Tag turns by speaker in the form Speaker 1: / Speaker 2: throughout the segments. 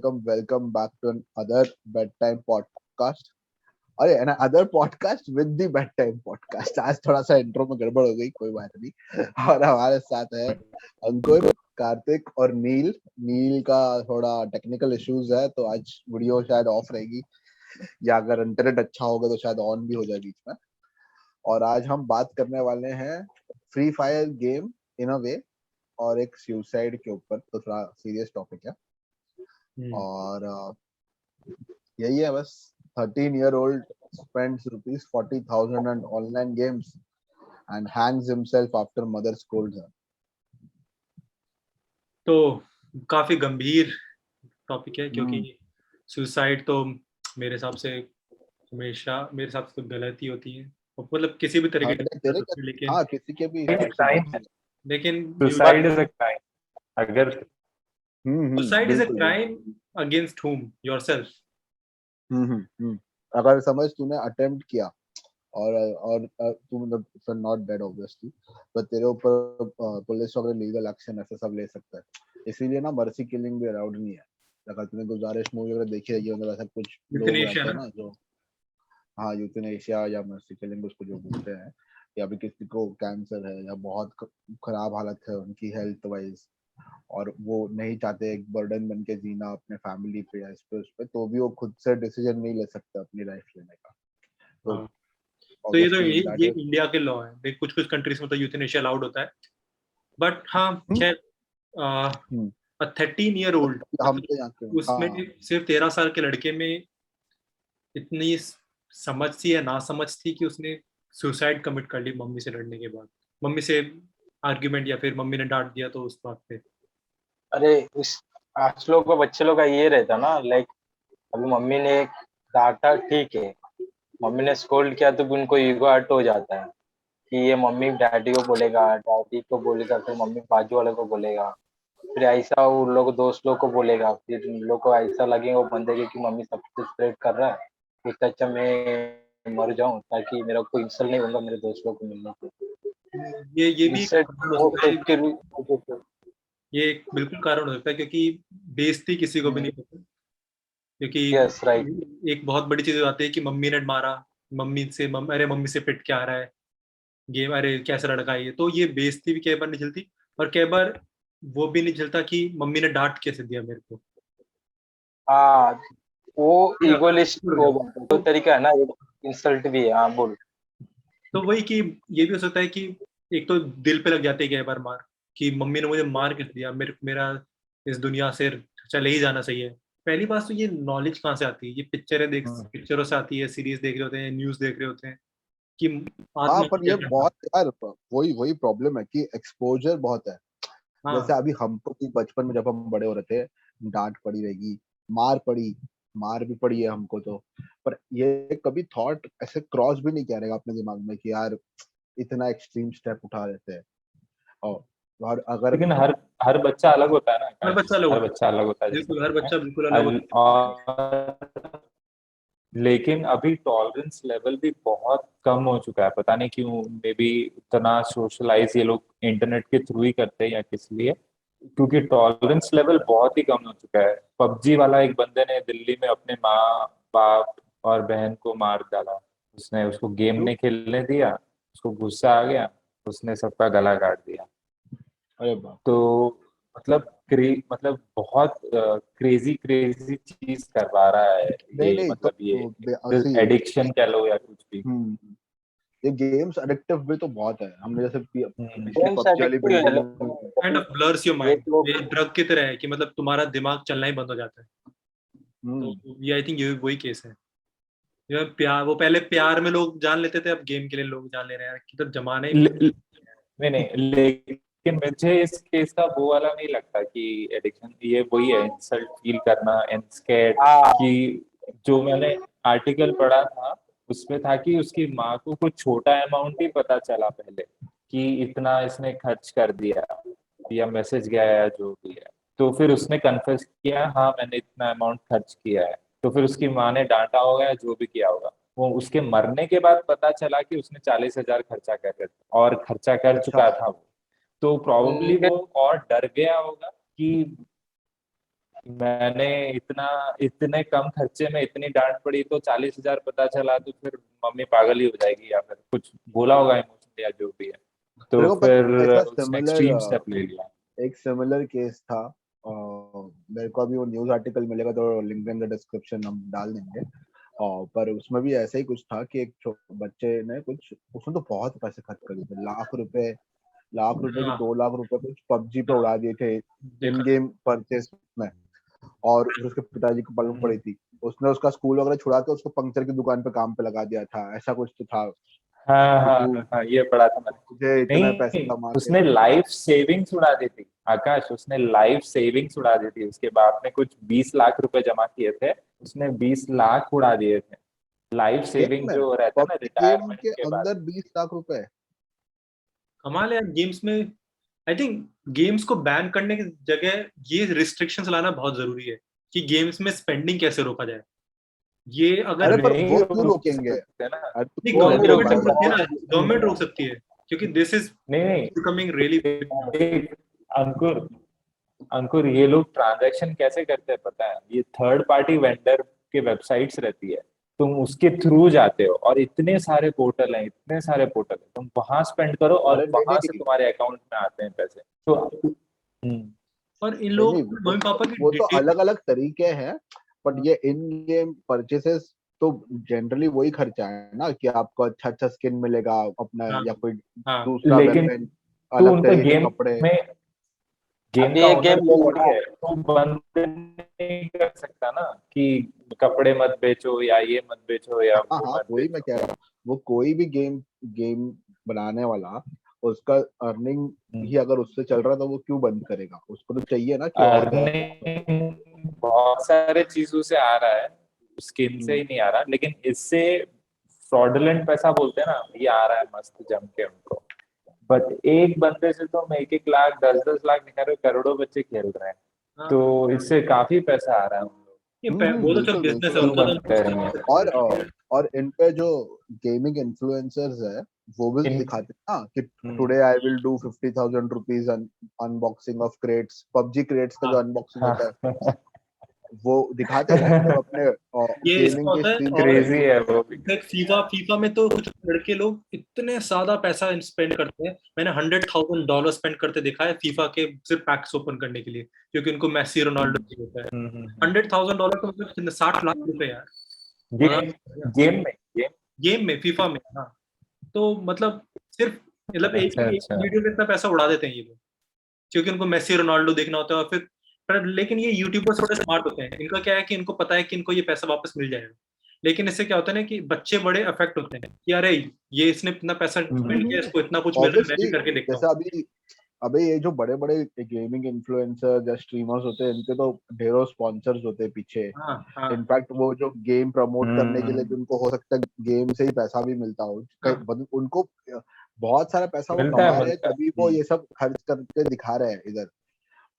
Speaker 1: welcome back to another bedtime podcast. अरे another podcast with the bedtime podcast. आज थोड़ा सा इंट्रो में गड़बड़ हो गई, कोई बात नहीं। और हमारे साथ है अंकुर, कार्तिक और नील। नील का थोड़ा टेक्निकल इश्यूज है, तो आज वीडियो शायद ऑफ रहेगी, या अगर इंटरनेट अच्छा होगा तो शायद ऑन भी हो जाए बीच में। और आज हम बात करने वाले हैं फ्री फायर गेम इन अ वे, और एक सुसाइड के ऊपर, तो थोड़ा सीरियस टॉपिक है। और यही है बस। 13-year-old spends ₹40,000 on online games and hangs himself after mother scolds him.
Speaker 2: तो काफी गंभीर टॉपिक है, क्योंकि सुसाइड तो मेरे हिसाब से हमेशा तो गलत ही होती है, मतलब किसी भी तरह की, लेकिन
Speaker 1: हाँ, किसी के भी
Speaker 2: लेकिन
Speaker 3: सुसाइड इज अ क्राइम। अगर
Speaker 2: suicide is a crime against whom? yourself.
Speaker 1: अगर समझ तूने अटेम्प्ट किया और तू मतलब नॉट डेड ऑब्वियसली, पर तेरे ऊपर पुलिस वगैरह लीगल एक्शन ऐसा सब ले सकता है। इसीलिए ना मर्सी किलिंग भी अलाउड नहीं है। अगर तूने गुजारिश मूवी वगैरह देखी है, मतलब ऐसा कुछ लोग रहते हैं ना जो, हाँ, यूथनेशिया या मर्सी किलिंग उसको जो बोलते हैं, या भी किसी को कैंसर है या बहुत खराब हालत है उनकी हेल्थ वाइज, और वो नहीं चाहते एक बर्डन बन के जीना अपने फैमिली पे या इस पे उस पे, तो भी वो खुद से डिसीजन नहीं ले सकते अपनी लाइफ लेने का।
Speaker 2: तो ये इंडिया के लॉ है। देख, कुछ कंट्रीज में तो यूथनेशिया अलाउड होता है, बट हाँ खैर 13-year-old उसमें सिर्फ 13 साल के लड़के में इतनी समझ थी या ना समझ थी कि उसने सुसाइड कमिट कर ली मम्मी से लड़ने के बाद, मम्मी से आर्ग्यूमेंट, या फिर मम्मी ने डांट दिया तो उस बात पे।
Speaker 3: अरे आज लोग का बच्चे लोग का ये रहता ना, लाइक अभी मम्मी ने डांटा, ठीक है, मम्मी ने स्कोल्ड किया तो उनको ईगो हर्ट हो जाता है कि ये मम्मी डैडी को बोलेगा, डैडी को बोलेगा, फिर मम्मी बाजू वाले को बोलेगा, फिर ऐसा उन लोग दोस्त लोग को बोलेगा, फिर उन लोग को ऐसा लगेगा वो बंदे कि मम्मी सब कुछ स्प्रेड कर रहा है, इससे अच्छा मैं मर जाऊं ताकि मेरा कोई इंसल्ट नहीं होगा मेरे दोस्त लोग को मिलने को।
Speaker 2: ये भी ये बिल्कुल कारण हो सकता है, क्योंकि बेइज्जती किसी को भी नहीं पसंद, क्योंकि
Speaker 3: yes, right.
Speaker 2: एक बहुत बड़ी चीज आती है कि मम्मी ने मारा, अरे मम्मी से पिट के आ रहा है गेम, अरे कैसा लड़का है ये। तो ये बेइज्जती भी कई बार नहीं झेलती, और कई बार वो भी नहीं झेलता कि मम्मी ने डांट कैसे दिया मेरे को।
Speaker 3: हाँ, वो ईगोलिस्ट वो तरीका है ना, इंसल्ट भी है। हाँ बोल।
Speaker 2: तो वही कि ये भी हो सकता है कि एक तो दिल पे लग जाते है कई बार मार, कि मम्मी ने मुझे मार किस दिया, मेरा इस दुनिया से चले ही जाना चाहिए। पहली बात तो ये नॉलेज कहाँ से आती है? ये पिक्चरों से आती है, सीरीज देख रहे होते हैं, न्यूज देख रहे होते हैं कि
Speaker 1: हाँ, पर ये बहुत यार वही प्रॉब्लम है कि एक्सपोजर बहुत है। जैसे अभी हमको भी बचपन में जब हम बड़े हो रहे थे, डांट पड़ी रहेगी, मार भी पड़ी है हमको तो, पर ये कभी थॉट ऐसे क्रॉस भी नहीं किया रहेगा अपने दिमाग में कि यार इतना एक्सट्रीम स्टेप उठा लेते हैं। और अगर
Speaker 3: लेकिन हर बच्चा अलग होता है ना,
Speaker 2: हर बच्चा अलग
Speaker 3: होता है,
Speaker 2: बिल्कुल, हर बच्चा बिल्कुल अलग होता
Speaker 3: है। लेकिन अभी टॉलरेंस लेवल भी बहुत कम हो चुका है, पता नहीं क्यों। मे बी इतना सोशलाइज ये लोग इंटरनेट के थ्रू ही करते हैं या किस लिए, क्योंकि टॉलरेंस लेवल बहुत ही कम हो चुका है। पबजी वाला एक बंदे ने दिल्ली में अपने माँ बाप और बहन को मार डाला। उसने उसको गेम नहीं खेलने दिया, उसको गुस्सा आ गया, उसने सबका गला काट दिया। तो मतलब बहुत क्रेजी चीज करवा रहा है ये, मतलब ये एडिक्शन कह लो या कुछ भी।
Speaker 1: ये गेम्स एडिक्टिव भी तो बहुत है। हमने जैसे
Speaker 2: kind of blurs your mind, ये ड्रग की तरह है कि मतलब तुम्हारा दिमाग चलना ही बंद हो जाता है। तो ये आई थिंक ये वही केस है। प्यार, वो पहले प्यार में लोग जान लेते थे, अब गेम के लिए लोग जान ले रहे हैं कि तो जमाना ही
Speaker 3: नहीं, लेकिन मुझे इस केस का वो वाला नहीं लगता कि एडिक्शन, ये वही है, इंसल्ट फील करना एंड स्कैर्ड। कि जो मैंने आर्टिकल पढ़ा था उसमें था कि उसकी माँ को कुछ छोटा अमाउंट ही पता चला पहले कि इतना इसने खर्च कर दिया, या मैसेज गया है जो भी है, तो फिर उसने कन्फेस किया, हाँ मैंने इतना अमाउंट खर्च किया है। तो फिर उसकी माँ ने डांटा होगा या जो भी किया होगा, वो उसके मरने के बाद पता चला कि उसने 40,000 खर्चा कर चुका था वो। तो प्रॉब्ली वो और डर गया होगा कि मैंने इतना इतने कम खर्चे में इतनी डांट पड़ी तो 40,000 पता चला तो फिर मम्मी पागल ही हो जाएगी या फिर कुछ बोला होगा इमोशनली या जो भी है, तो
Speaker 1: मेरे को
Speaker 3: फिर
Speaker 1: पता ऐसा
Speaker 3: उसने
Speaker 1: सिमिलर
Speaker 3: एक्सट्रीम स्टेप ले लिया।
Speaker 1: एक सिमिलर केस था। मेरे को अभी वो न्यूज आर्टिकल मिलेगा तो लिंक इन द डिस्क्रिप्शन हम डाल देंगे। पर उसमें भी ऐसा ही कुछ था कि एक बच्चे ने कुछ उसने तो बहुत पैसे खर्च कर दिए थे, लाख रुपए की
Speaker 2: हाँ
Speaker 1: 2 लाख रुपए कुछ पबजी पे उड़ा दिए थे इन
Speaker 2: देखा।
Speaker 1: गेम परचेस में। और फिर उसके पिताजी को मालूम
Speaker 3: हम्म,
Speaker 1: पड़ी थी। उसने उसका स्कूल वगैरह छुड़ा के उसको पंक्चर की दुकान पे काम पे लगा दिया था, ऐसा कुछ तो था
Speaker 3: हाँ
Speaker 1: कि
Speaker 3: हाँ
Speaker 1: तू
Speaker 3: हाँ हाँ, ये पढ़ा था मैंने।
Speaker 1: तुझे इतने पैसे
Speaker 3: नहीं,
Speaker 1: कमा के।
Speaker 3: उसने लाइफ सेविंग्स उड़ा दी थी आकाश, उसने लाइफ सेविंग्स उड़ा दी थी। उसके बाप ने कुछ 20 लाख रुपए जमा किए थे, उसने 20 लाख उड़ा दिए थे। लाइफ
Speaker 1: गेम
Speaker 3: सेविंग
Speaker 1: में
Speaker 3: जो रहता है ना
Speaker 1: पबजी गेम
Speaker 3: रिटायरमेंट
Speaker 1: के
Speaker 3: के बाद।
Speaker 1: अंदर 20 लाख रुपए।
Speaker 2: कमाल है यार गेम्स में। आई थिंक गेम्स को बैन करने की जगह ये रिस्ट्रिक्शंस लाना बहुत जरूरी है कि गेम्स में स्पेंडिंग कैसे रोका जाए। ये अगर
Speaker 1: अरे पर
Speaker 3: नहीं
Speaker 1: वो क्यों
Speaker 3: रोक
Speaker 1: रोकेंगे?
Speaker 3: सकते ना,
Speaker 1: अरे तो
Speaker 2: नहीं,
Speaker 3: वो
Speaker 1: क्यों
Speaker 3: नहीं रोक
Speaker 2: गवर्नमेंट रोक
Speaker 1: रोकेंगे?
Speaker 3: सकते
Speaker 2: सकती है ना,
Speaker 3: बहुत।
Speaker 2: गवर्नमेंट रोक सकती है क्योंकि दिस इज
Speaker 3: नहीं नहीं,
Speaker 2: बिकमिंग रियली।
Speaker 3: देख अंकुर, अंकुर ये लोग ट्रांजैक्शन कैसे करते हैं पता है? ये थर्ड पार्टी वेंडर के वेबसाइट्स रहती है, तुम उसके थ्रू जाते हो और इतने सारे पोर्टल हैं, इतने सारे पोर्टल हैं, तुम वहां स्पेंड करो और
Speaker 1: अरे नहीं
Speaker 3: वहां से
Speaker 1: नहीं
Speaker 3: तुम्हारे अकाउंट में आते हैं पैसे तो।
Speaker 2: और इन
Speaker 1: नहीं
Speaker 2: लोग
Speaker 1: नहीं,
Speaker 2: मम्मी पापा की
Speaker 1: वो तो
Speaker 2: डिटेल।
Speaker 1: अलग अलग तरीके हैं। बट ये इन गेम परचेसेस तो जनरली वही खर्चा है ना कि आपको अच्छा अच्छा स्किन मिलेगा अपना,
Speaker 2: हाँ
Speaker 1: या कोई
Speaker 2: हाँ
Speaker 1: दूसरा
Speaker 3: लेकिन
Speaker 1: वेपन,
Speaker 3: तू
Speaker 1: अलग
Speaker 3: उनका
Speaker 1: तरीके के
Speaker 3: गेम
Speaker 1: कपड़े।
Speaker 3: में, गेम
Speaker 4: अभी
Speaker 3: का
Speaker 4: एक
Speaker 3: ओनर
Speaker 4: गेम ले
Speaker 3: तू थोड़ी
Speaker 4: लेना।
Speaker 3: है, तू बंद नहीं कर सकता ना कि कपड़े मत बेचो या ये मत बेचो या
Speaker 1: हाँ
Speaker 3: वो
Speaker 1: हाँ,
Speaker 3: मत
Speaker 1: वही मैं
Speaker 3: बेचो।
Speaker 1: कह रहा हूँ। वो कोई भी गेम गेम बनाने वाला, उसका अर्निंग ही अगर उससे चल रहा है तो वो क्यों बंद करेगा? उसको तो चाहिए ना कि और ज्यादा पैसा हो।
Speaker 3: अर्निंग बहुत सारे चीजों से आ रहा है, स्किन से
Speaker 1: हम्म,
Speaker 3: ही नहीं आ रहा, लेकिन इससे फ्रॉडुलेंट पैसा बोलते हैं ना, ये आ रहा है मस्त जम के उनको। बट एक बंदे से तुम 1-1 लाख 10-10 लाख निकाल रहे हो, करोड़ों बच्चे खेल रहे हैं,
Speaker 2: हाँ।
Speaker 3: तो इससे काफी पैसा आ रहा है उन लोग।
Speaker 2: वो तो चल
Speaker 1: बिल्कुल
Speaker 2: बिजनेस है
Speaker 1: बिल्कुल।
Speaker 3: क्यों
Speaker 2: उनका,
Speaker 3: बंद
Speaker 2: तो
Speaker 3: करेंगे?
Speaker 1: और इन पे जो गेमिंग इन्फ्लुएंसर्स है वो भी
Speaker 3: इन
Speaker 1: दिखाते हैं ना कि
Speaker 3: hmm,
Speaker 1: today I will do 50,000 rupees unboxing of crates, PUBG crates का जो
Speaker 2: हाँ
Speaker 1: अनबॉक्सिंग
Speaker 3: हाँ
Speaker 1: होता है वो दिखाते हैं ना कि वो अपने
Speaker 2: ये इसका
Speaker 1: गेमिंग के
Speaker 2: होता है।
Speaker 1: स्ट्रीम्स
Speaker 2: और
Speaker 1: पे।
Speaker 3: क्रेजी है वो भी।
Speaker 2: इनफैक्ट फीफा फीफा में तो कुछ लड़के लोग इतने ज्यादा पैसा स्पेंड करते हैं। मैंने $100,000 स्पेंड करते देखा है फीफा के सिर्फ पैक्स ओपन करने के लिए, क्योंकि उनको मेसी रोनाल्डो
Speaker 1: हम्म,
Speaker 2: चाहिए होता है।
Speaker 3: हम्म।
Speaker 2: $100,000 तो मतलब कितने 60 लाख रुपए यार।
Speaker 3: ये
Speaker 2: मजाक नहीं है।
Speaker 3: गेम में गेम।
Speaker 2: गेम में फीफा में, हाँ। तो मतलब सिर्फ मतलब
Speaker 3: अच्छा
Speaker 2: एक
Speaker 3: अच्छा।
Speaker 2: वीडियो में इतना पैसा उड़ा देते हैं ये लोग, क्योंकि उनको मेसी रोनाल्डो देखना होता है। और फिर पर लेकिन ये यूट्यूबर्स थोड़े स्मार्ट होते हैं। इनका क्या है कि इनको पता है कि इनको ये पैसा वापस मिल जाएगा। लेकिन इससे क्या होता है ना कि बच्चे बड़े अफेक्ट होते हैं कि अरे ये इसने इतना पैसा स्पेंड किया, इसको इतना कुछ मिल रहा है, मैं भी
Speaker 1: ऑब्वियसली।
Speaker 2: करके देखता हूँ।
Speaker 1: जैसे अभी अबे ये जो बड़े बड़े गेमिंग इन्फ्लुएंसर या स्ट्रीमर्स होते हैं इनके तो ढेरों स्पॉन्सर्स होते हैं पीछे।
Speaker 2: हाँ हाँ
Speaker 1: इनफैक्ट वो जो गेम प्रमोट करने के लिए भी
Speaker 3: हम्म,
Speaker 1: उनको हो सकता है गेम से ही पैसा भी मिलता हो
Speaker 2: हाँ।
Speaker 1: उनको बहुत सारा पैसा वो
Speaker 3: मिलता है
Speaker 1: कमा रहे हैं
Speaker 3: मिलता है।
Speaker 1: तभी वो ये सब खर्च करके दिखा रहे हैं इधर।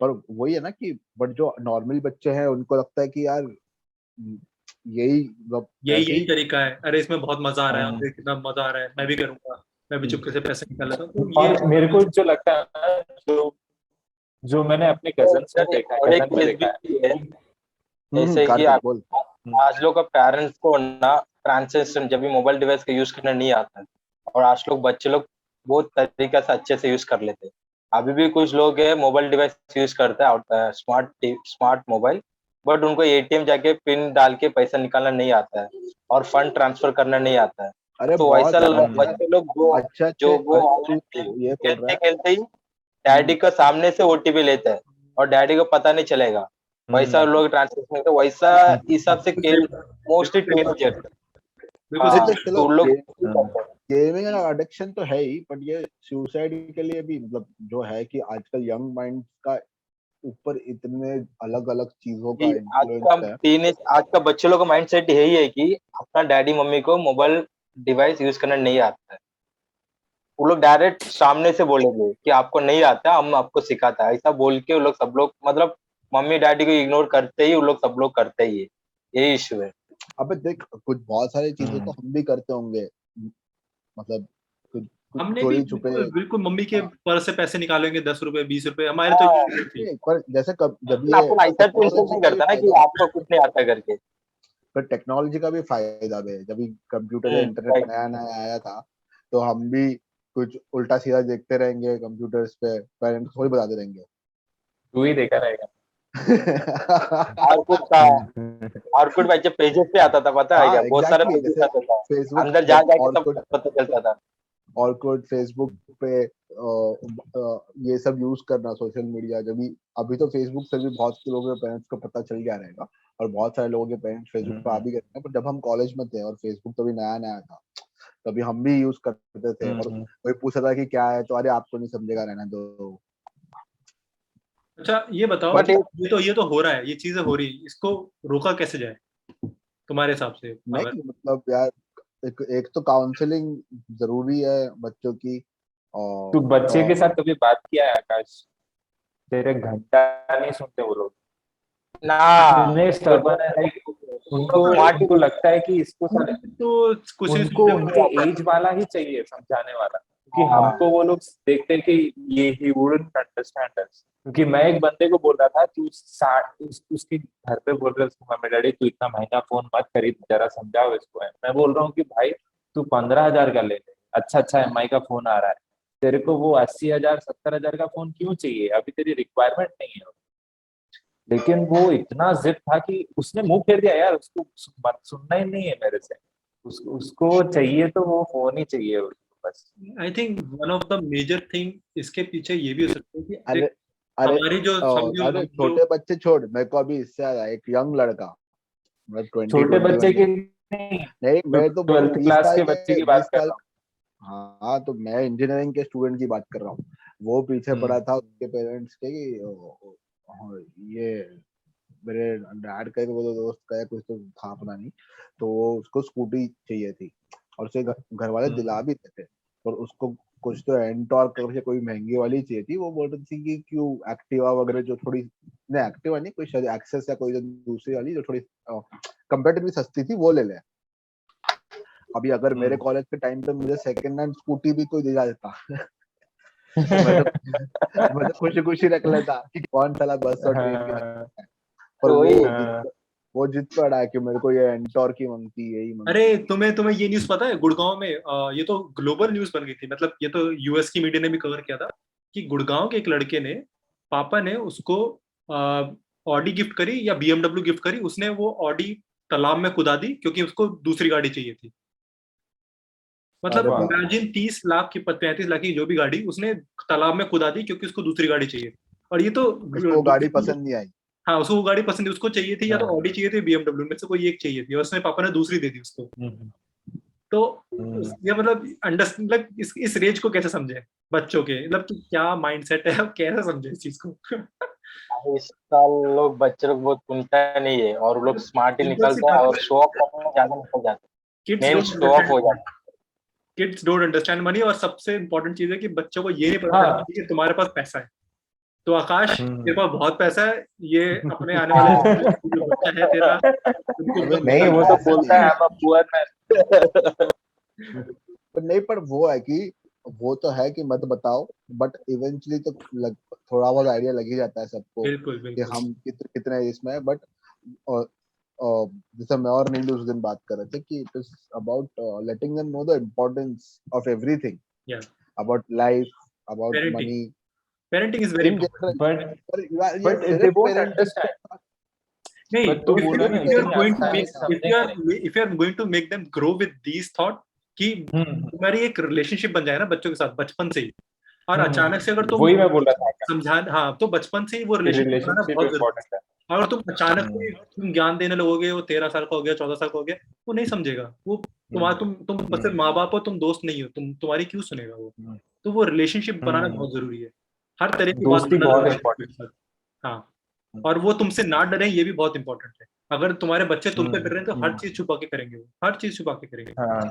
Speaker 1: पर वही है ना कि बट जो नॉर्मल बच्चे हैं उनको लगता है कि यार यही मतलब
Speaker 2: यही
Speaker 1: ऐसे
Speaker 2: यही
Speaker 1: ही।
Speaker 2: तरीका है, अरे इसमें बहुत मजा आ रहा है, और
Speaker 3: हम्म,
Speaker 2: देख कितना मजा आ रहा है, मैं भी करूंगा, मैं भी चुपके से पैसे निकाल लेता हूँ, तो ये
Speaker 3: और मेरे को जो लगता है ना, जो जो मैंने अपने
Speaker 4: तो
Speaker 3: कजन्स में
Speaker 4: सर
Speaker 3: देखा है,
Speaker 4: और एक
Speaker 3: कजन में
Speaker 4: चीज
Speaker 3: देखा है।
Speaker 4: भी है, जैसे कि
Speaker 1: कार्तिक बोल।
Speaker 4: आज लोग का पेरेंट्स को ना ट्रांसलेशन जब भी मोबाइल डिवाइस का यूज करना नहीं आता है, और आज लोग बच्चे लोग बहुत तरीका से अच्छे से यूज कर लेते हैं। अभी भी कुछ लोग है मोबाइल डिवाइस यूज करता है, स्मार्ट मोबाइल, बट उनको एटीएम जाके पिन डाल के पैसा निकालना नहीं आता है और फंड ट्रांसफर करना नहीं आता है।
Speaker 1: अरे
Speaker 4: तो
Speaker 1: बहुत
Speaker 4: वैसा
Speaker 1: ज्यादा यार।
Speaker 4: बच्चे लोग वो
Speaker 1: अच्छे
Speaker 4: जो
Speaker 1: अच्छे
Speaker 4: वो
Speaker 1: तू
Speaker 4: ऑनलाइन गेम
Speaker 1: ये बोल रहा
Speaker 4: खेलते
Speaker 1: है।
Speaker 4: खेलते ही डैडी का सामने से ओटीपी लेते हैं और डैडी को पता नहीं चलेगा, वैसा
Speaker 3: हम्म,
Speaker 4: लोग ट्रांसलेशन करते, वैसा हिसाब से खेल मोस्टली
Speaker 2: बिल्कुल
Speaker 4: टीनेजर।
Speaker 2: बिल्कुल
Speaker 1: अरे
Speaker 4: हाँ,
Speaker 1: तो
Speaker 2: सही।
Speaker 1: चलो
Speaker 4: तो उन लोग
Speaker 1: गेमिंग का एडिक्शन तो है ही, बट ये सुसाइड के लिए भी मतलब जो है कि आजकल यंग माइंड का ऊपर इतने अलग अलग चीजों
Speaker 4: कि
Speaker 1: का
Speaker 4: आज का
Speaker 1: इन्फ्लुएंस है।
Speaker 4: टीनेज आज का बच्चे लोग का माइंडसेट यही है कि अपना डैडी मम्मी को मोबाइल डिवाइस यूज करना नहीं आता है। वो लोग डायरेक्ट सामने से बोलेंगे कि आपको नहीं आता, हम आपको सिखाता है, ऐसा बोल के वो लोग सब लोग मतलब मम्मी डैडी को इग्नोर करते ही वो लोग सब लोग करते ही है। यही इश्यू है।
Speaker 1: अबे देख कुछ बहुत सारी चीजें तो
Speaker 3: हम्म,
Speaker 1: हम भी करते होंगे। मतलब कुछ
Speaker 2: हमने भी
Speaker 1: चोरी छुपे
Speaker 2: बिल्कुल बिल्कुल मम्मी के
Speaker 1: हाँ,
Speaker 2: पर्स से पैसे निकालेंगे 10 रुपए 20 रुपए, हमारे तो
Speaker 4: हाँ,
Speaker 2: ये आदत थी।
Speaker 1: नहीं, पर जैसे जब
Speaker 4: लेकिन
Speaker 1: ये
Speaker 4: अपन ऐसा तो इंसल्ट
Speaker 1: टेक्नोलॉजी
Speaker 4: नहीं
Speaker 1: का भी
Speaker 4: करता ना कि
Speaker 1: फायदा है,
Speaker 4: आपको कुछ नहीं आता करके।
Speaker 1: पर टेक्नोलॉजी का भी फायदा भी है। जब भी कंप्यूटर या इंटरनेट
Speaker 4: राइट।
Speaker 1: नया नया आया था, तो हम भी कुछ उल्टा सीधा देखते रहेंगे कंप्यूटर्स पे, पेरेंट्स थोड़ी बताते रहेंगे।
Speaker 3: तू ही देखा रहेगा।
Speaker 4: ऑर्कुट का ऑर्कुट भाई जब पेजेस पे आता था पता है
Speaker 1: हाँ
Speaker 4: क्या, बहुत सारे
Speaker 1: एग्जैक्टली,
Speaker 4: पेजेस
Speaker 1: जैसे
Speaker 4: आते था,
Speaker 1: फेसबुक,
Speaker 4: अंदर जा
Speaker 1: जब
Speaker 4: जाके सब
Speaker 1: ऑर्कुट
Speaker 4: कुछ पता चलता था।
Speaker 1: ऑर्कुट फेसबुक पे ये सब यूज करना, सोशल मीडिया। जब भी अभी तो फेसबुक से भी बहुत से लोगों के पेरेंट्स को पता चल गया रहेगा, और बहुत सारे लोगों के पेरेंट्स फेसबुक पे आ भी गए हैं। पर जब हम कॉलेज में थे और फेसबुक तभी नया नया था, तभी हम भी यूज करते थे, और कोई पूछा था कि क्या है, तो अरे आपको नहीं समझेगा, रहना दो।
Speaker 2: अच्छा ये बताओ,
Speaker 4: बट
Speaker 2: ये तो हो रहा है, ये चीजें हो रही, इसको रोका कैसे जाए तुम्हारे हिसाब से? अगर
Speaker 1: नहीं मतलब यार, एक तो काउंसलिंग जरूरी है बच्चों की।
Speaker 3: तू बच्चे के
Speaker 1: और
Speaker 3: साथ कभी बात किया है आकाश? तेरे घंटा नहीं सुनते वो लोग,
Speaker 4: ना
Speaker 3: इतने
Speaker 4: वो
Speaker 3: stubborn है, like उनको
Speaker 4: स्मार्ट
Speaker 3: उनको लगता है कि इसको सारे,
Speaker 2: तो कुछ नहीं
Speaker 3: उनको उनके
Speaker 2: सुनते।
Speaker 3: एज वाला ही चाहिए समझाने वाला, क्योंकि
Speaker 4: हाँ
Speaker 3: हमको वो लोग देखते हैं कि ये ही वुडंट अंडरस्टैंड अस। क्योंकि मैं एक बंदे को बोल रहा था, तू उसके घर पे बोल रहे उसको, मम्मी डैडी तू इतना महंगा फोन मत खरीद, जरा समझाओ इसको। है मैं बोल रहा हूँ कि भाई तू 15,000 का ले ले, अच्छा एमआई का फोन आ रहा है, तेरे को वो 80,000 70,000 का फोन क्यों चाहिए? अभी तेरी रिक्वायरमेंट नहीं है। लेकिन वो इतना जिद था कि उसने मुंह फेर दिया यार, उसको बात सुनना ही नहीं है मेरे से। उसको चाहिए तो वो फोन ही चाहिए उसको बस।
Speaker 2: I think one of the major thing इसके पीछे ये भी हो सकता है कि
Speaker 1: अरे
Speaker 2: देख,
Speaker 1: अरे
Speaker 2: हमारी जो समझो
Speaker 1: अरे
Speaker 2: हम जो
Speaker 1: छोटे बच्चे छोड़, मेरे को अभी इससे आया एक यंग लड़का, मतलब ट्वेंटी
Speaker 3: छोटे
Speaker 1: ट्वेंटी
Speaker 3: बच्चे
Speaker 1: वन
Speaker 3: की नहीं,
Speaker 1: नहीं, मैं तो बोल रहा हूँ
Speaker 3: 12th
Speaker 1: बीस
Speaker 3: क्लास
Speaker 1: साल
Speaker 3: के बच्चे
Speaker 1: के
Speaker 3: की बात
Speaker 1: 20
Speaker 3: कर
Speaker 1: साल
Speaker 3: रहा
Speaker 1: हाँ, तो मैं इंजीनियरिंग के स्टूडेंट की बात कर रहा हूँ। वो पीछे
Speaker 3: हूँ।
Speaker 1: पड़ा था उसके पेरेंट्स के कि हाँ, ये मेरे डैड का वो तो दोस्त का है, कुछ तो था पता नहीं, तो वो उसको स्कूटी चाहिए थी, और उसे घर वाले दिला भी देते थे, पर उसको कुछ तो एंटॉर्क करके कोई महंगी वाली चाहिए थी। वो बोल रही थी कि क्यों एक्टिवा वगैरह जो थोड़ी, नहीं एक्टिवा नहीं, कोई शायद एक्सेस या कोई जो दूसरी वाली जो थोड़ी कंपेरेटिवली सस्ती थी, वो ले ले। अभी अगर मेरे कॉलेज के टाइम पे मुझे सेकंड हैंड स्कूटी भी कोई दिला देता तो मैं तो खुशी खुशी रख लेता कि कौन साला बस और ट्रेन की
Speaker 3: हाँ,
Speaker 1: है। पर
Speaker 4: तो
Speaker 1: वो
Speaker 4: वही
Speaker 1: वो जिद पे अड़ा है कि मेरे को ये एंटोर की मांगती, यही
Speaker 2: अरे
Speaker 1: मांगती।
Speaker 2: तुम्हें ये न्यूज पता है? गुड़गांव में ये तो ग्लोबल न्यूज बन गई थी, मतलब ये तो यूएस की मीडिया ने भी कवर किया था कि गुड़गांव के एक लड़के ने, पापा ने उसको ऑडी गिफ्ट करी या बीएमडब्ल्यू गिफ्ट करी, उसने वो ऑडी तालाब में कुदा दी क्योंकि उसको दूसरी गाड़ी चाहिए थी। मतलब
Speaker 1: अरे बाप,
Speaker 2: इमेजिन 30 लाख की 35 लाख की जो भी गाड़ी उसने तालाब में कुदा दी क्योंकि उसको दूसरी गाड़ी चाहिए। और ये तो
Speaker 1: उसको वो गाड़ी पसंद नहीं आई।
Speaker 2: हाँ, उसको वो गाड़ी पसंद थी, उसको चाहिए थी या तो
Speaker 3: हाँ,
Speaker 2: ऑडी चाहिए थी बीएमडब्ल्यू में से कोई एक चाहिए थी, और उसने पापा ने दूसरी दे दी उसको। तो ये मतलब अंडरस्टैंड, मतलब इस रेंज को कैसे समझे बच्चों के, मतलब कि क्या माइंडसेट है, अब कैसे समझे इस चीज को?
Speaker 4: इस साल लोग बच्चे लोग बहुत सुनता नहीं है, और वो लोग स्मार्ट ही
Speaker 2: सिंपल सी
Speaker 4: निकलता है
Speaker 2: बात
Speaker 4: और
Speaker 2: है,
Speaker 4: शो ऑफ करने में ज्यादा निकल जाता
Speaker 2: किड्स
Speaker 4: है, मेन
Speaker 2: डोंट
Speaker 4: शो ऑफ हो
Speaker 2: अंडरस्टैंड,
Speaker 4: जाता
Speaker 2: किड्स डोंट अंडरस्टैंड मनी। और सबसे इंपॉर्टेंट चीज है कि बच्चों को ये नहीं पता
Speaker 3: हाँ,
Speaker 2: चलता कि तुम्हारे पास पैसा है। तो आकाश, तेरे
Speaker 3: हम्म।
Speaker 2: पास बहुत पैसा है, ये अपने आने वाले
Speaker 4: है।
Speaker 2: जो बच्चा है तेरा, उनको
Speaker 1: अबे
Speaker 2: कम
Speaker 3: नहीं,
Speaker 1: नहीं,
Speaker 3: वो
Speaker 2: दिला।
Speaker 3: तो
Speaker 1: ऐसा
Speaker 3: बोलता
Speaker 1: नहीं
Speaker 3: है
Speaker 1: है।
Speaker 3: I am a poor man.
Speaker 1: पर नहीं, पर वो है कि वो तो है कि मत बताओ, बट इवेंचुअली तो थोड़ा बहुत आइडिया लग ही जाता है सबको
Speaker 2: बिल्कुल
Speaker 1: कि
Speaker 2: बिल्कुल।
Speaker 1: हम कितने इसमें है। बट जैसे मैं और नीलू उस दिन बात कर रहे थे कि it is about letting them know the importance of everything,
Speaker 2: या
Speaker 1: about life, about
Speaker 2: parenting,
Speaker 1: money
Speaker 2: parenting is very
Speaker 1: in
Speaker 2: important.
Speaker 1: General.
Speaker 3: But
Speaker 1: पर यार ये
Speaker 3: बट दे
Speaker 1: सिर्फ
Speaker 3: वोंट
Speaker 1: पेरेंटिंग,
Speaker 3: अंडरस्टैंड।
Speaker 2: नहीं,
Speaker 3: बट तू
Speaker 2: if you
Speaker 3: बोला
Speaker 2: are
Speaker 3: ना
Speaker 2: if you are
Speaker 3: इतनी
Speaker 2: going to
Speaker 3: आसानी
Speaker 2: make
Speaker 3: से
Speaker 2: if you
Speaker 3: समझेंगे
Speaker 2: are
Speaker 3: नहीं।
Speaker 2: if you are going to make them grow with these thought कि
Speaker 3: हम्म
Speaker 2: तुम्हारी एक रिलेशनशिप बन जाए ना बच्चों के साथ बचपन से ही, और अचानक से अगर तुम
Speaker 3: वही मैं बोल रहा था
Speaker 2: समझा, हाँ, तो बचपन से ही वो
Speaker 3: कि
Speaker 2: रिलेशनशिप बनाना
Speaker 3: रिलेशनशिप
Speaker 2: बहुत जरूरी
Speaker 3: इम्पोर्टेंट है।
Speaker 2: है। अगर तुम अचानक
Speaker 3: हम्म,
Speaker 2: से तुम ज्ञान देने लगोगे, वो 13 साल का हो गया, 14 साल का हो गया, वो नहीं समझेगा। वो तुम्हारा तुम बस सिर्फ माँ बाप हो, तुम दोस्त नहीं हो, तुम्हारी क्यों सुनेगा वो?
Speaker 3: हम्म,
Speaker 2: तो वो रिलेशनशिप बनाना
Speaker 3: हम्म।
Speaker 2: बहुत जरूरी है, हर तरह की बात
Speaker 3: दोस्ती
Speaker 2: करना
Speaker 3: बहुत
Speaker 2: जरूरी है
Speaker 3: इम्पोर्टेंट
Speaker 2: उसके साथ। हाँ, और वो तुमसे ना डरे, ये भी बहुत इंपॉर्टेंट है। अगर तुम्हारे बच्चे
Speaker 3: है।
Speaker 2: तुमसे कर रहे हैं तो हर चीज छुपा के करेंगे, वो हर चीज छुपा के करेंगे।
Speaker 3: हाँ,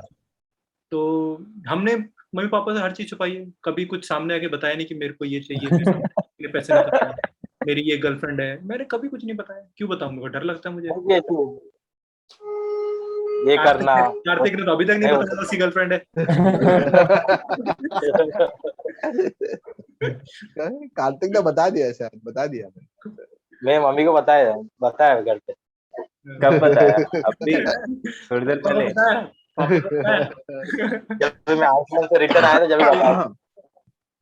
Speaker 2: तो हमने मम्मी पापा से हर चीज छुपाई है, कभी कुछ सामने आके बताया नहीं कि मेरे को ये चाहिए, मेरे पैसे नहीं बताए, मेरी ये गर्लफ्रेंड है, मैंने कभी कुछ नहीं बताया। क्यों बताऊं? मेरे को डर लगता है मुझे।
Speaker 4: ये तो ये करना
Speaker 2: कार्तिक ने तो अभी तक नहीं पता था उसकी गर्लफ्रेंड है।
Speaker 1: कार्तिक ने बता दिया, शायद बता दिया।
Speaker 4: मैं मम्मी को बताया घर पे।
Speaker 3: कब बताया? अभी थोड़ी देर
Speaker 2: पापा
Speaker 3: पहले?
Speaker 2: बताया, पापा बताया।
Speaker 4: जब मैं आइसलैंड से रिटर्न आया था जब बताया।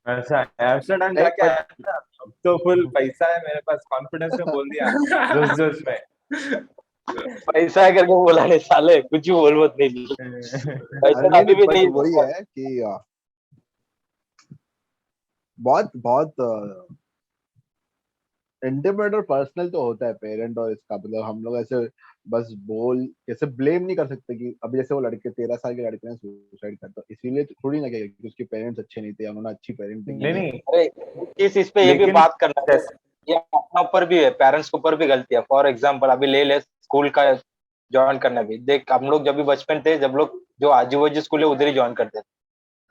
Speaker 3: अच्छा, एम्स्टर्डम
Speaker 1: नहीं,
Speaker 3: जाके आया था। अब तो फुल पैसा है मेरे पास, कॉन्फिडेंस में बोल दिया, जोश जोश में।
Speaker 4: पैसा है करके बोला नहीं साले, कुछ भी बोल मत नहीं। पैसा
Speaker 1: अरे नहीं
Speaker 4: अभी
Speaker 1: नहीं,
Speaker 4: भी
Speaker 1: बट
Speaker 4: नहीं
Speaker 1: वही है कि बहुत बहुत इंटीमेट और पर्सनल तो होता है पेरेंट और इसका, मतलब हम लोग ऐसे बस बोल कैसे ब्लेम नहीं कर सकते कि अभी जैसे वो लड़के 13 साल के लड़के ने सुसाइड कर, तो इसीलिए तो थोड़ी ना कि उसके पेरेंट्स अच्छे नहीं थे, उन्होंने अच्छी पेरेंटिंग
Speaker 3: नहीं
Speaker 1: की।
Speaker 3: नहीं,
Speaker 4: अरे इस पे ये भी
Speaker 3: लेकिन
Speaker 4: बात करना है,
Speaker 3: जैसे
Speaker 4: ये अपना ऊपर भी है, पेरेंट्स के ऊपर भी गलती है। फॉर एग्जाम्पल अभी ले स्कूल का ज्वाइन करना भी देख, हम लोग जब भी बचपन थे, जब लोग जो आजू बाजू स्कूल है उधर ही ज्वाइन करते थे।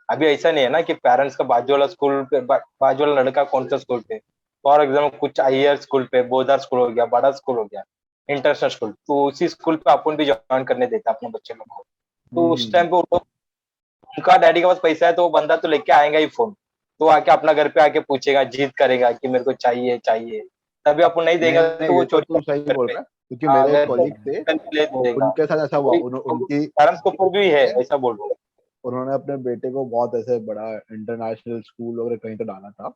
Speaker 4: अभी ऐसा नहीं है ना कि पेरेंट्स का बाजू वाला स्कूल पे बाजू वाला लड़का कौन सा स्कूल पे, फॉर एग्जाम्पल कुछ हायर स्कूल पे, बोधार स्कूल हो गया, बड़ा स्कूल हो गया, इंटरनेशनल स्कूल, तो उसी स्कूल पे अपन भी ज्वाइन करने देता अपने बच्चे लोग को। तो उस टाइम पे वो लोग, उनका डैडी के पास पैसा है तो वो बंदा तो लेके आएगा ही फोन, तो आके अपना घर पे आके पूछेगा, जिद करेगा कि मेरे को चाहिए चाहिए। तभी अपन नहीं
Speaker 1: नहीं
Speaker 4: देंगे
Speaker 1: नहीं,
Speaker 4: तो वो
Speaker 1: ये तो
Speaker 4: चोरी
Speaker 1: तू सही
Speaker 4: कर
Speaker 1: बोल
Speaker 4: पे,
Speaker 1: रहा है, क्योंकि
Speaker 4: हाँ,
Speaker 1: मेरे एक
Speaker 4: घर पे
Speaker 1: कॉलीग थे,
Speaker 4: ले देगा।
Speaker 1: उनके साथ ऐसा हुआ, उनकी
Speaker 4: पेरेंट्स के ऊपर भी है, ऐसा बोल रहा हूँ।
Speaker 1: उन्होंने अपने बेटे को बहुत ऐसे बड़ा इंटरनेशनल स्कूल वगैरह कहीं तो डाला था,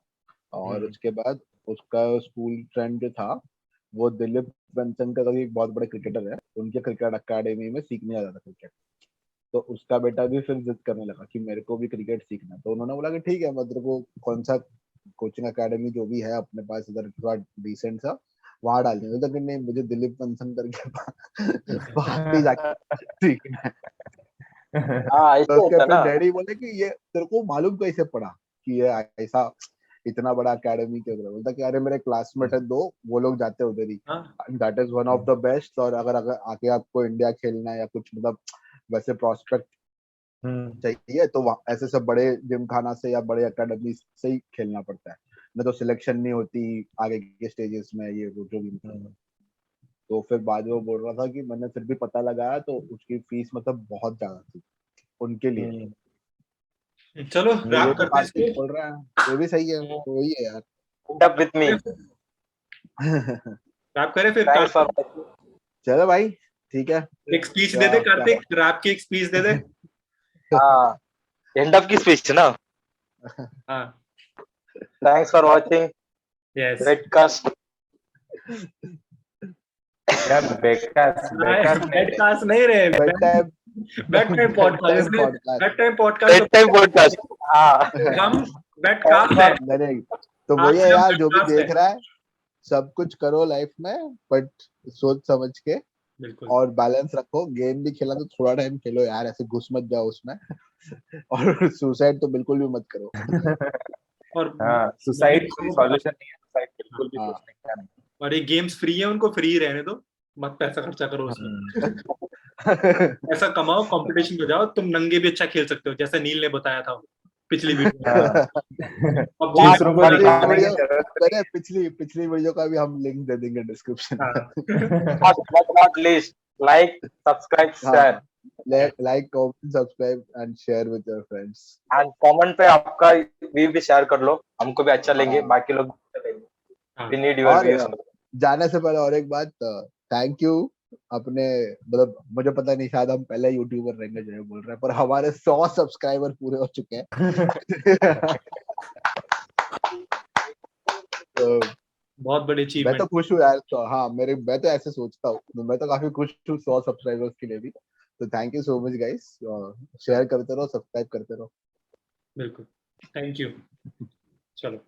Speaker 1: और उसके बाद उसका स्कूल फ्रेंड जो था वो दिलीप बंसल का एक बहुत बड़ा क्रिकेटर है, उनके क्रिकेट अकेडमी में सीखने आता था क्रिकेट। तो उसका बेटा भी फिर जिद करने लगा कि मेरे को भी क्रिकेट सीखना है, तो उन्होंने बोला कि ठीक है, मैं तेरे को कौन सा कोचिंग अकेडमी जो भी है अपने पास इधर थोड़ा डिसेंट सा वहां डाल देंगे, लेकिन नहीं, मुझे दिलीप बंसल करके बाहर ही जाके सीखना है।
Speaker 4: हाँ
Speaker 1: तो
Speaker 4: ऐसे
Speaker 1: उसके
Speaker 4: होता
Speaker 1: फिर
Speaker 4: ना।
Speaker 1: डैडी बोले कि ये तेरे को मालूम कैसे पड़ा कि ये ऐसा इतना बड़ा अकेडमी क्यों कर, बोलता कि अरे मेरे क्लासमेट है दो, वो लोग जाते हैं उधर ही,
Speaker 2: हाँ,
Speaker 1: that is one of the best, और अगर अगर आके आपको इंडिया खेलना है या कुछ मतलब वैसे प्रोस्पेक्ट चाहिए तो वहाँ ऐसे सब बड़े जिम खाना से या बड़े अकेडमी से ही खेलना पड़ता है, नहीं तो सिलेक्शन नहीं होती आगे के स्टेजेस में, ये वो जो भी मतलब। तो फिर बाद में वो बोल रहा था कि मैंने फिर भी पता लगाया तो उसकी फीस मतलब बहुत ज्यादा थी उनके लिए।
Speaker 2: चलो
Speaker 1: तो ये
Speaker 2: रैप
Speaker 1: तो
Speaker 2: करते हैं
Speaker 1: कार्तिक
Speaker 2: इसको।
Speaker 1: बोल रहा है, ये भी सही है, तो वही है यार।
Speaker 4: End up with me.
Speaker 2: Wrap करें फिर
Speaker 4: थैंक्स फॉर,
Speaker 2: कार्तिक,
Speaker 1: चलो भाई, ठीक है।
Speaker 2: एक स्पीच दे
Speaker 1: क्या
Speaker 2: दे
Speaker 1: क्या
Speaker 2: कार्तिक, रैप की एक स्पीच दे दे।
Speaker 4: हाँ एंड अप की स्पीच ना।
Speaker 2: हाँ,
Speaker 4: थैंक्स फॉर वाचिंग
Speaker 2: यस।
Speaker 4: वेटकास्ट।
Speaker 3: यार बेकार बेकार नहीं रे।
Speaker 2: बेडकास्ट नहीं रहे,
Speaker 1: bed time
Speaker 2: bed time
Speaker 1: bed
Speaker 2: podcast,
Speaker 1: time
Speaker 2: इसमें
Speaker 1: podcast.
Speaker 2: Bed time podcast
Speaker 4: bed time podcast. हाँ
Speaker 2: हम
Speaker 4: थैंक्स
Speaker 2: बेडकास्ट है,
Speaker 4: फॉर,
Speaker 1: नहीं, तो
Speaker 2: आज
Speaker 1: वही है
Speaker 2: से हम
Speaker 1: यार, जो भी
Speaker 2: बेडकास्ट है।
Speaker 1: देख रहा है सब कुछ करो लाइफ में, बट सोच समझ के,
Speaker 2: बिल्कुल।
Speaker 1: और बैलेंस रखो, गेम भी खेलना तो थोड़ा टाइम खेलो यार, ऐसे घुस मत जाओ उसमें। और सुसाइड तो बिल्कुल भी मत करो।
Speaker 2: और
Speaker 3: हाँ,
Speaker 2: मम्मी
Speaker 3: सुसाइड
Speaker 2: पापा
Speaker 3: कोई
Speaker 2: को बता,
Speaker 3: सॉल्यूशन नहीं है, सुसाइड बिल्कुल भी
Speaker 1: हाँ
Speaker 3: सोचने का नहीं।
Speaker 2: और ये गेम्स फ्री है, उनको फ्री रहने दो, मत पैसा खर्चा करो उसमें। पैसा कमाओ, कंपटीशन में जाओ, तुम नंगे भी अच्छा खेल सकते हो, जैसे नील ने बताया था पिछली वीडियो में।
Speaker 3: हाँ,
Speaker 2: अब
Speaker 3: दूसरों को
Speaker 1: पिछली
Speaker 3: दिखाने की
Speaker 1: वीडियो,
Speaker 3: जरूरत नहीं
Speaker 1: मैंने पिछली वीडियो का भी हम लिंक दे देंगे डिस्क्रिप्शन में।
Speaker 3: है।
Speaker 4: But not least, like subscribe
Speaker 1: हाँ,
Speaker 4: share
Speaker 1: like comment subscribe and share with your friends.
Speaker 4: And comment पे आपका व्यू भी शेयर कर लो, हमको भी अच्छा लेंगे,
Speaker 1: हाँ,
Speaker 4: बाकी लोग
Speaker 2: हाँ,
Speaker 4: वी नीड योर
Speaker 1: और
Speaker 4: व्यूज।
Speaker 1: जाने से पहले और एक बात, थैंक यू अपने, मतलब मुझे पता नहीं, शायद हम पहले यूट्यूबर रहेंगे जो ये बोल रहे हैं, पर हमारे 100 सब्सक्राइबर पूरे हो चुके हैं। तो
Speaker 2: बहुत बड़ी
Speaker 1: मैं तो
Speaker 2: अचीवमेंट।
Speaker 1: खुश हूँ यार, तो हाँ मैं तो ऐसे सोचता हूँ, तो मैं तो काफी खुश हूँ 100 सब्सक्राइबर्स के लिए भी। तो thank you so much guys, share करते रहो, सब्सक्राइब करते रहो।
Speaker 2: बिल्कुल, थैंक यू। चलो।